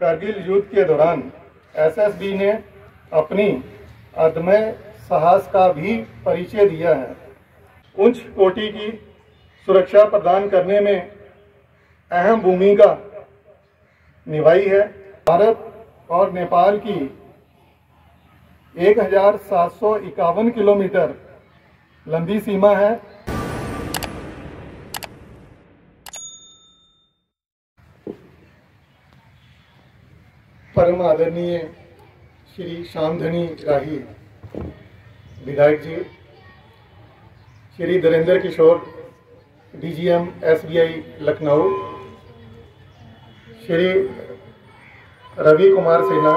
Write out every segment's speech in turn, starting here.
करगिल युद्ध के दौरान एसएसबी ने अपनी अदम्य साहस का भी परिचय दिया है। उच्च कोटि की सुरक्षा प्रदान करने में अहम भूमिका निभाई है। भारत और नेपाल की 1751 किलोमीटर लंबी सीमा है। परम आदरणीय श्री श्यामधनी राही विधायक ji, Shri Dhirendra Kishore DGM SBI Lucknow, Shri Ravi Kumar Sinha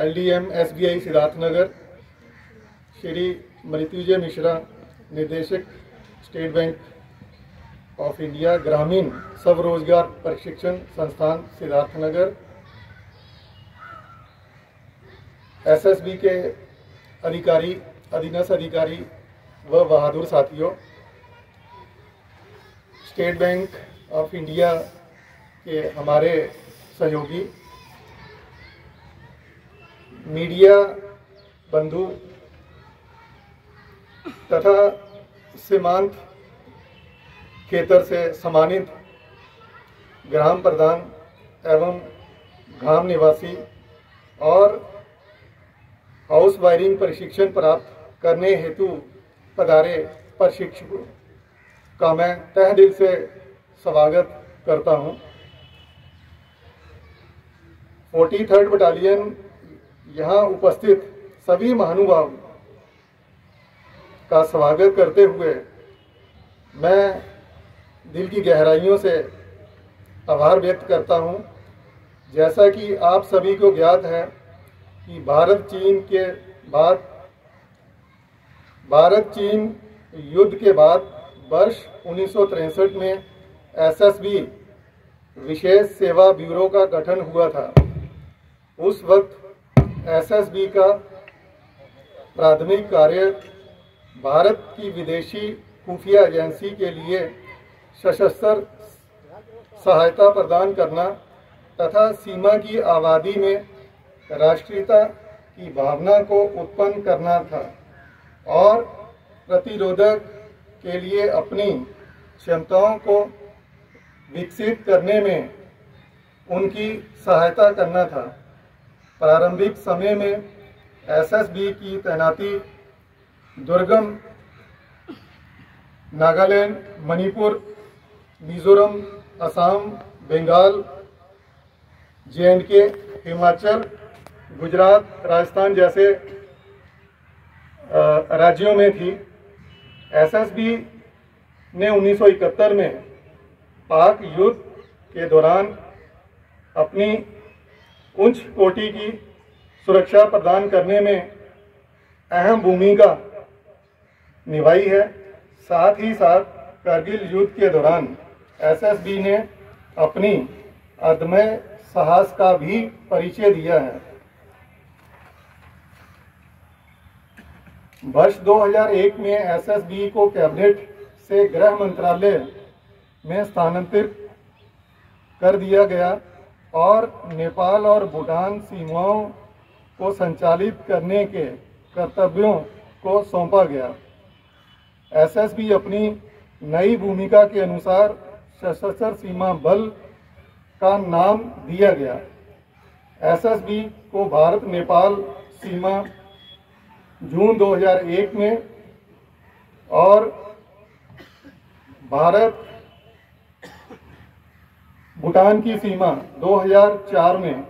LDM SBI Siddharthnagar, Shri Mrityunjay Mishra निदेशक स्टेट बैंक ऑफ इंडिया ग्रामीण स्वरोजगार प्रशिक्षण संस्थान सिद्धार्थनगर, एसएसबी के अधिकारी, अधीनस्थ अधिकारी व बहादुर साथियों, स्टेट बैंक ऑफ इंडिया के हमारे सहयोगी, मीडिया बंधु तथा सीमांत क्षेत्र से सम्मानित ग्राम प्रधान एवं ग्राम निवासी और हाउस वायरिंग प्रशिक्षण प्राप्त करने हेतु पधारे प्रशिक्षकों का मैं तहे दिल से स्वागत करता हूं। 43rd बटालियन यहाँ उपस्थित सभी महानुभाव का स्वागत करते हुए मैं दिल की गहराइयों से आभार व्यक्त करता हूँ। जैसा कि आप सभी को ज्ञात है कि भारत चीन युद्ध के बाद वर्ष 1963 में एसएसबी विशेष सेवा ब्यूरो का गठन हुआ था। उस वक्त एसएसबी का प्राथमिक कार्य भारत की विदेशी खुफिया एजेंसी के लिए सशस्त्र सहायता प्रदान करना तथा सीमा की आबादी में राष्ट्रीयता की भावना को उत्पन्न करना था और प्रतिरोधक के लिए अपनी क्षमताओं को विकसित करने में उनकी सहायता करना था। प्रारंभिक समय में एसएसबी की तैनाती दुर्गम नागालैंड, मणिपुर, मिजोरम, असम, बंगाल, जेएंडके, हिमाचल, गुजरात, राजस्थान जैसे राज्यों में थी। एसएसबी ने 1971 में पाक युद्ध के दौरान अपनी उच्च कोटि की सुरक्षा प्रदान करने में अहम भूमिका निभाई है। साथ ही साथ करगिल युद्ध के दौरान एसएसबी ने अपनी अदम्य साहस का भी परिचय दिया है। वर्ष 2001 में एसएसबी को कैबिनेट से गृह मंत्रालय में स्थानांतरित कर दिया गया और नेपाल और भूटान सीमाओं को संचालित करने के कर्तव्यों को सौंपा गया। एसएसबी अपनी नई भूमिका के अनुसार सशस्त्र सीमा बल का नाम दिया गया। एसएसबी को भारत नेपाल सीमा जून 2001 में और भारत भूटान की सीमा 2004 में,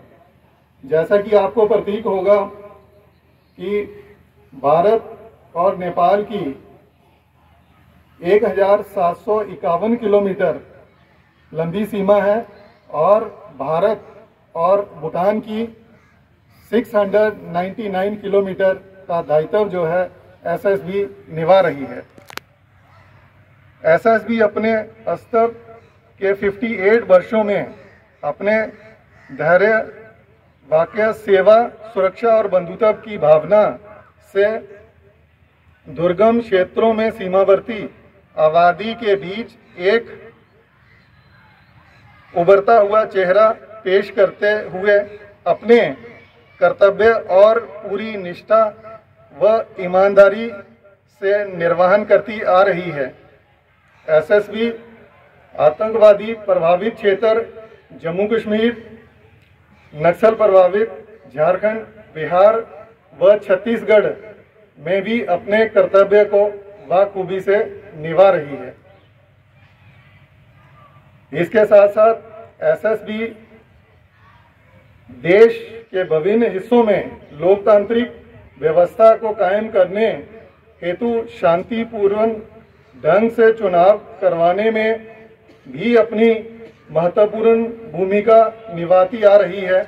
जैसा कि आपको प्रतीक होगा कि भारत और नेपाल की 1751 किलोमीटर लंबी सीमा है और भारत और भूटान की 699 किलोमीटर का दायित्व जो है एसएसबी निभा रही है। एसएसबी अपने अस्तित्व के 58 वर्षों में अपने धैर्य, वाकई सेवा, सुरक्षा और बंधुत्व की भावना से दुर्गम क्षेत्रों में सीमावर्ती आबादी के बीच एक उभरता हुआ चेहरा पेश करते हुए अपने कर्तव्य और पूरी निष्ठा व ईमानदारी से निर्वहन करती आ रही है। एसएसबी आतंकवादी प्रभावित क्षेत्र जम्मू कश्मीर, नक्सल प्रभावित झारखंड, बिहार व छत्तीसगढ़ में भी अपने कर्तव्य को बखूबी से निभा रही है। इसके साथ साथ एसएसबी देश के विभिन्न हिस्सों में लोकतांत्रिक व्यवस्था को कायम करने हेतु शांतिपूर्ण ढंग से चुनाव करवाने में भी अपनी महत्वपूर्ण भूमिका निभाती आ रही है।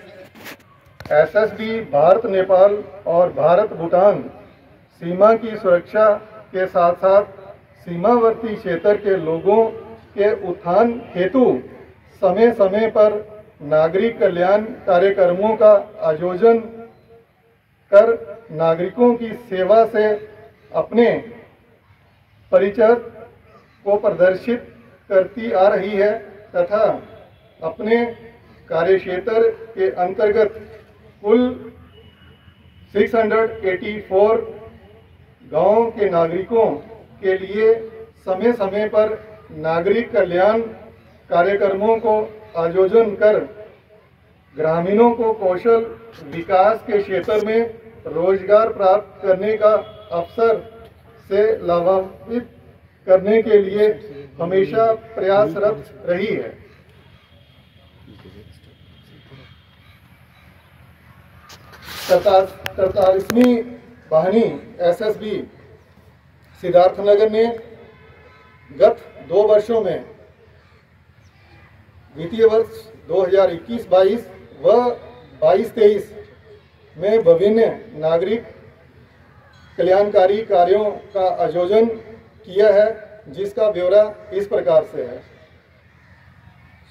एसएसबी भारत नेपाल और भारत भूटान सीमा की सुरक्षा के साथ साथ सीमावर्ती क्षेत्र के लोगों के उत्थान हेतु समय समय पर नागरिक कल्याण कार्यक्रमों का आयोजन कर नागरिकों की सेवा से अपने परिचय को प्रदर्शित करती आ रही है तथा अपने कार्यक्षेत्र के अंतर्गत कुल 684 गांव के नागरिकों के लिए समय समय पर नागरिक कल्याण कार्यक्रमों को आयोजन कर ग्रामीणों को कौशल विकास के क्षेत्र में रोजगार प्राप्त करने का अवसर से लाभान्वित करने के लिए हमेशा प्रयासरत रही है। तैंतालीसवीं वाहिनी एसएसबी सिद्धार्थनगर ने गत 2 वर्षों में वित्तीय वर्ष 2021-22 व 22-23 में विभिन्न नागरिक कल्याणकारी कार्यों का आयोजन किया है, जिसका ब्यौरा इस प्रकार से है।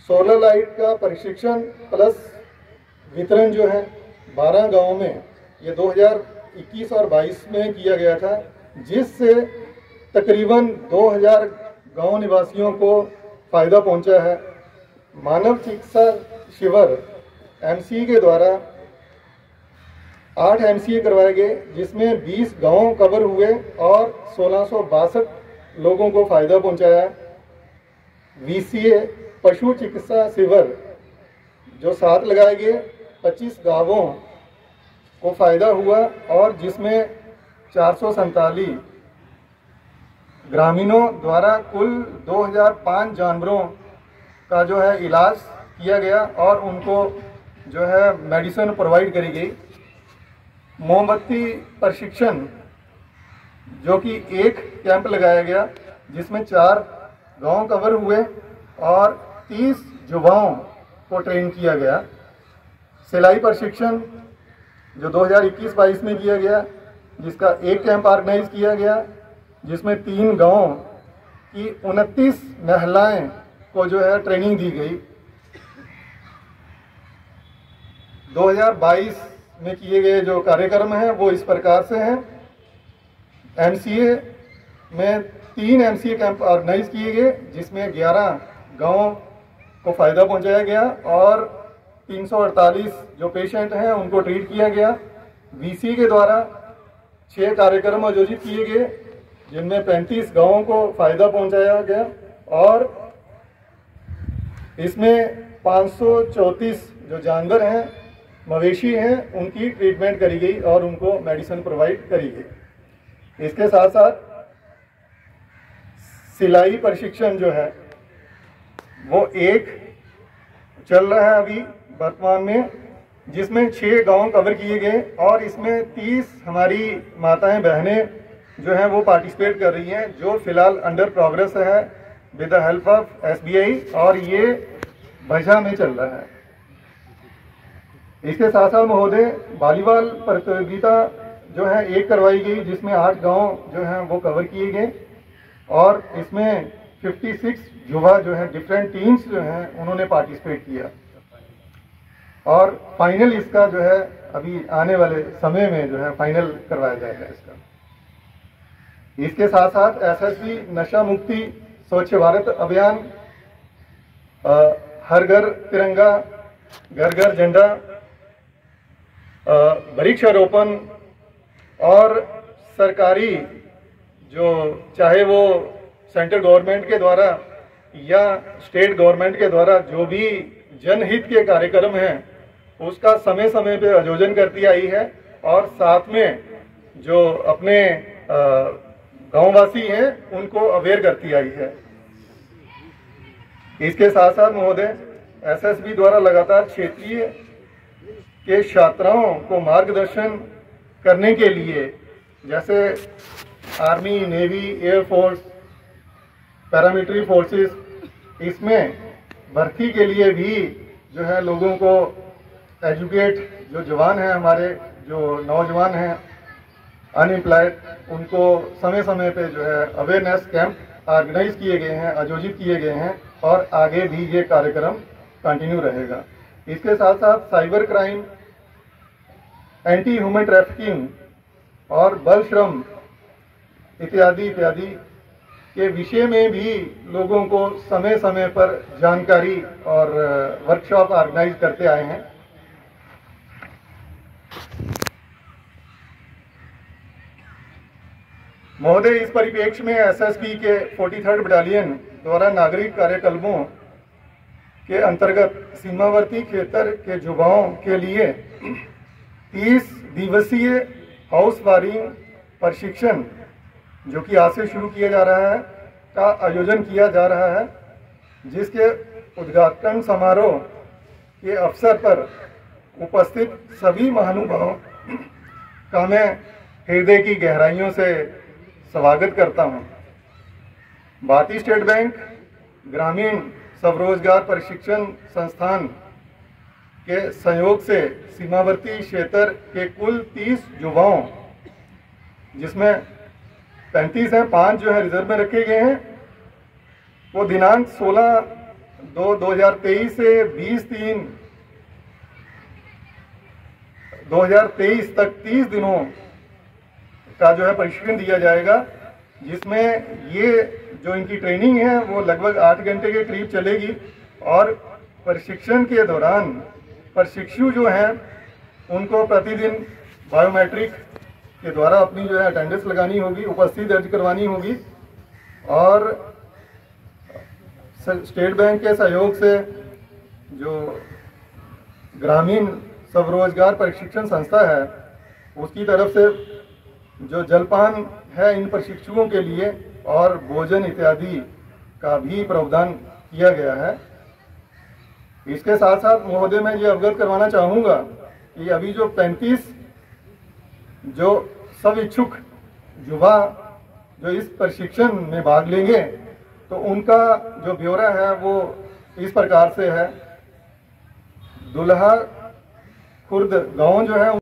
सोलर लाइट का प्रशिक्षण प्लस वितरण जो है 12 गांवों में ये 2021 और 22 में किया गया था, जिससे तकरीबन 2000 गांव निवासियों को फायदा पहुंचा है। मानव चिकित्सा शिविर एमसीए के द्वारा 8 एमसीए करवाए गए, जिसमें 20 गांव कवर हुए और 1662 लोगों को फायदा पहुंचाया। वीसीए पशु चिकित्सा शिविर जो 7 लगाए गए, 25 गांवों को फायदा हुआ और जिसमें 447 ग्रामीणों द्वारा कुल 2005 जानवरों का जो है इलाज किया गया और उनको जो है मेडिसिन प्रोवाइड करी गई। मोमबत्ती प्रशिक्षण जो कि एक कैंप लगाया गया, जिसमें 4 गांव कवर हुए और 30 युवाओं को ट्रेन किया गया। सिलाई प्रशिक्षण जो 2021-22 में किया गया, जिसका एक कैंप ऑर्गेनाइज किया गया, जिसमें 3 गांव की 29 महिलाएं को जो है ट्रेनिंग दी गई। 2022 में किए गए जो कार्यक्रम हैं वो इस प्रकार से हैं। एमसीए में 3 एमसीए कैंप ऑर्गेनाइज किए गए, जिसमें 11 गांवों को फायदा पहुंचाया गया और 348 जो पेशेंट हैं उनको ट्रीट किया गया। वीसी के द्वारा 6 कार्यक्रम आयोजित किए गए, जिनमें 35 गांवों को फायदा पहुंचाया गया और इसमें 534 जो जानवर हैं, मवेशी हैं, उनकी ट्रीटमेंट करी गई और उनको मेडिसिन प्रोवाइड करी गई। इसके साथ साथ सिलाई प्रशिक्षण जो है वो एक चल रहा है अभी वर्तमान में, जिसमें 6 गांव कवर किए गए और इसमें 30 हमारी माताएं बहनें जो हैं वो पार्टिसिपेट कर रही हैं, जो फिलहाल अंडर प्रोग्रेस है with the help of SBI और ये भजा में चल रहा है। इसके साथ साथ महोदय वॉलीबॉल प्रतियोगिता जो है एक करवाई गई, जिसमें 8 गांव जो हैं वो कवर किए गए और इसमें 56 युवा जो है डिफरेंट टीम्स जो हैं उन्होंने पार्टिसिपेट किया और फाइनल इसका जो है अभी आने वाले समय में जो है फाइनल करवाया जाएगा इसका। इसके साथ साथ एसएसबी नशा मुक्ति स्वच्छ भारत अभियान हर घर तिरंगा, घर घर झंडा, वृक्षारोपण और सरकारी जो चाहे वो सेंट्रल गवर्नमेंट के द्वारा या स्टेट गवर्नमेंट के द्वारा जो भी जनहित के कार्यक्रम हैं उसका समय समय पे आयोजन करती आई है और साथ में जो अपने गांववासी हैं उनको अवेयर करती आई है। इसके साथ साथ महोदय एसएसबी द्वारा लगातार क्षेत्रीय के छात्राओं को मार्गदर्शन करने के लिए जैसे army, navy, air force, paramilitary forces, इसमें भर्ती के लिए भी जो है लोगों को एजुकेट, जो जवान हैं हमारे, जो नौजवान हैं अनएम्प्लॉयड, उनको समय समय पे जो है अवेयरनेस कैंप ऑर्गेनाइज किए गए हैं, आयोजित किए गए हैं और आगे भी ये कार्यक्रम कंटिन्यू रहेगा। इसके साथ साथ cyber crime, anti human trafficking और बल श्रम इत्यादि इत्यादि के विषय में भी लोगों को समय समय पर जानकारी और वर्कशॉप ऑर्गेनाइज करते आए हैं। महोदय, इस परिप्रेक्ष्य में एसएसबी के 43rd बटालियन द्वारा नागरिक कार्यकलापों के अंतर्गत सीमावर्ती क्षेत्र के युवाओं के लिए 30 दिवसीय हाउस वारिंग प्रशिक्षण जो कि आज से शुरू किया जा रहा है का आयोजन किया जा रहा है, जिसके उद्घाटन समारोह के अवसर पर उपस्थित सभी महानुभावों का मैं हृदय की गहराइयों से स्वागत करता हूं। भारतीय स्टेट बैंक ग्रामीण स्वरोजगार प्रशिक्षण संस्थान के सहयोग से सीमावर्ती क्षेत्र के कुल 30 युवाओं, जिसमें 35 हैं, 5 जो है रिजर्व में रखे गए हैं, वो दिनांक 16/2/2023 से 20/3/2023 तक 30 दिनों का जो है प्रशिक्षण दिया जाएगा, जिसमें ये जो इनकी ट्रेनिंग है वो लगभग 8 घंटे के करीब चलेगी और प्रशिक्षण के दौरान प्रशिक्षु जो हैं उनको प्रतिदिन बायोमेट्रिक के द्वारा अपनी जो है अटेंडेंस लगानी होगी, उपस्थिति दर्ज करवानी होगी और स्टेट बैंक के सहयोग से जो ग्रामीण स्वरोजगार प्रशिक्षण संस्था है उसकी तरफ से जो जलपान है इन प्रशिक्षुओं के लिए और भोजन इत्यादि का भी प्रावधान किया गया है। इसके साथ साथ महोदय मैं ये अवगत करवाना चाहूँगा कि अभी जो 35 जो सब इच्छुक युवा जो इस प्रशिक्षण में भाग लेंगे तो उनका जो ब्यौरा है वो इस प्रकार से है। दुल्हा खुर्द गांव जो है